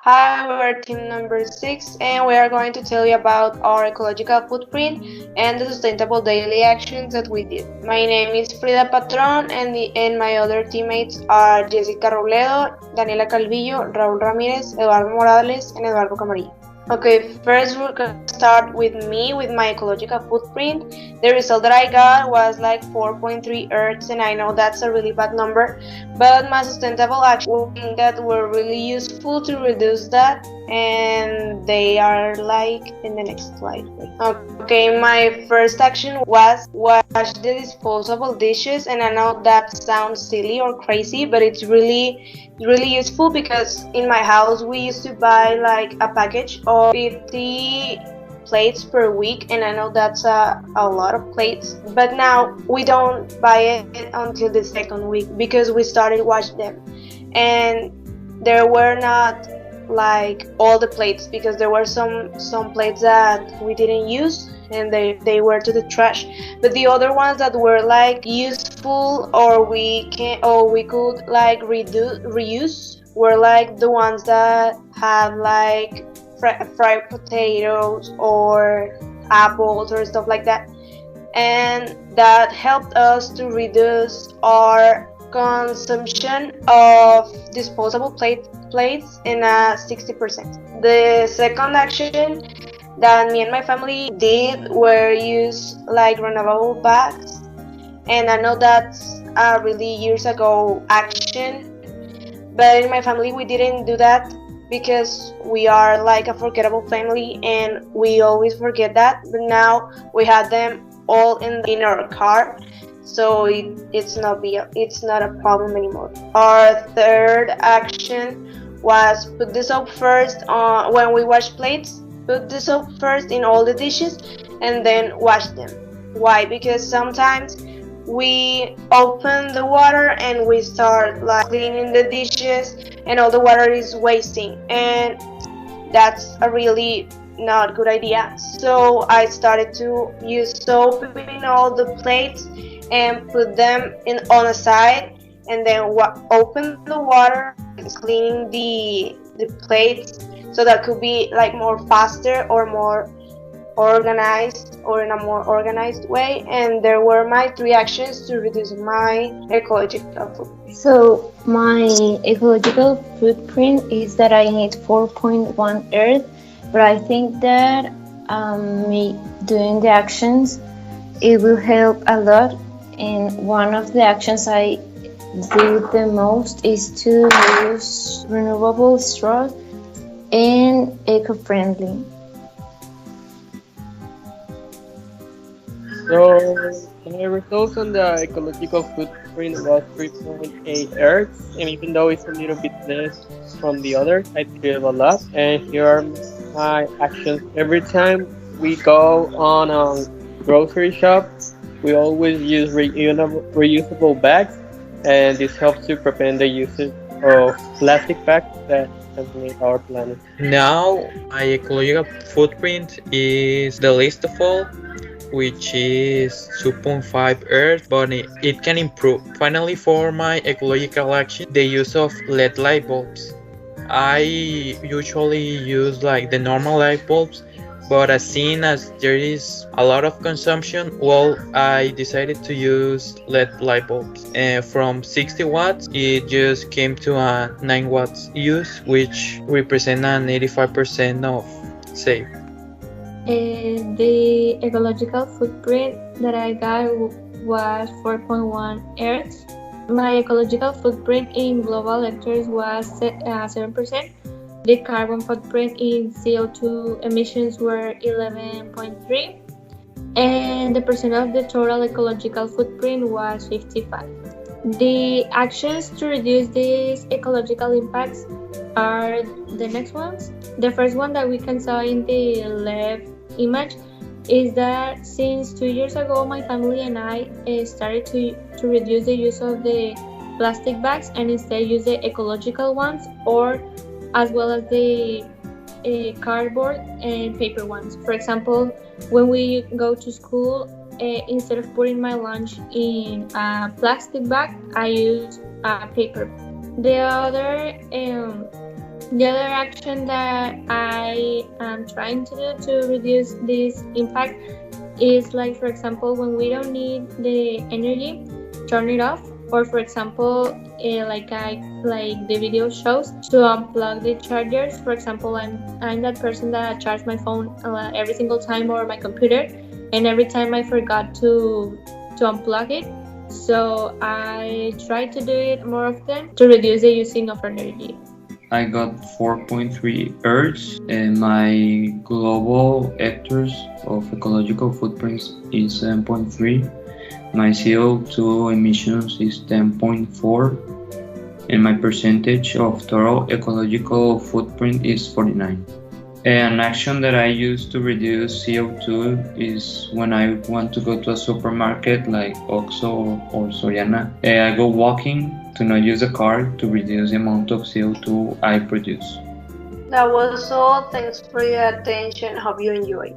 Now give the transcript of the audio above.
Hi, we're team number 6, and we are going to tell you about our ecological footprint and the sustainable daily actions that we did. My name is Frida Patron, and my other teammates are Jessica Robledo, Daniela Calvillo, Raúl Ramírez, Eduardo Morales, and Eduardo Camarillo. Okay, first we're gonna start with me with my ecological footprint. The result that I got was like 4.3 Earths, and I know that's a really bad number, but my sustainable actions that were really useful to reduce that, and they are like in the next slide. Okay, my first action was wash the disposable dishes, and I know that sounds silly or crazy, but it's really useful because in my house we used to buy like a package of 50 plates per week, and I know that's a lot of plates, but now we don't buy it until the second week because we started washing them, and there were not like all the plates because there were some plates that we didn't use and they were to the trash, but the other ones that were like useful or we could like reuse were like the ones that had like fried potatoes or apples or stuff like that, and that helped us to reduce our consumption of disposable plates in a 60%. The second action that me and my family did were use like renewable bags, and I know that's a really years ago action, but in my family we didn't do that because we are like a forgettable family and we always forget that, but now we had them all in our car, so it's not a problem anymore. Our third action was put the soap first on when we wash plates. Put the soap first in all the dishes and then wash them. Why? Because sometimes we open the water and we start like cleaning the dishes and all the water is wasting, and that's a really not good idea. So I started to use soap in all the plates and put them in on a side, and then open the water and cleaning the plates, so that could be like more faster or more organized or in a more organized way. And there were my three actions to reduce my ecological footprint. So my ecological footprint is that I need 4.1 Earth, but I think that me doing the actions it will help a lot. And one of the actions I do the most is to use renewable straws and eco-friendly. So my results on the ecological footprint was 3.8 Earths, and even though it's a little bit less from the others, I did a lot. And here are my actions. Every time we go on a grocery shop, we always use reusable bags, and this helps to prevent the usage of plastic bags that contaminate our planet. Now, my ecological footprint is the least of all, which is 2.5 Earth, but it can improve. Finally, for my ecological action, the use of LED light bulbs. I usually use like the normal light bulbs, but as soon as there is a lot of consumption, well, I decided to use LED light bulbs. And from 60 watts, it just came to a 9 watts use, which represent an 85% of save. The ecological footprint that I got was 4.1 Earths. My ecological footprint in global hectares was 7%. The carbon footprint in CO2 emissions were 11.3, and the percent of the total ecological footprint was 55. The actions to reduce these ecological impacts are the next ones. The first one that we can see in the left image is that since 2 years ago, my family and I started to reduce the use of the plastic bags and instead use the ecological ones, or as well as the cardboard and paper ones. For example, when we go to school, instead of putting my lunch in a plastic bag, I use a paper. The other The other action that I am trying to do to reduce this impact is like, for example, when we don't need the energy, turn it off. Or for example, like the video shows, to unplug the chargers. For example, I'm that person that charges my phone every single time, or my computer, and every time I forgot to unplug it. So I try to do it more often to reduce the using of energy. I got 4.3 Earths, and my global hectares of ecological footprints is 7.3. My CO2 emissions is 10.4, and my percentage of total ecological footprint is 49. An action that I use to reduce CO2 is when I want to go to a supermarket like Oxxo or Soriana. I go walking to not use a car to reduce the amount of CO2 I produce. That was all. Thanks for your attention. Hope you enjoyed.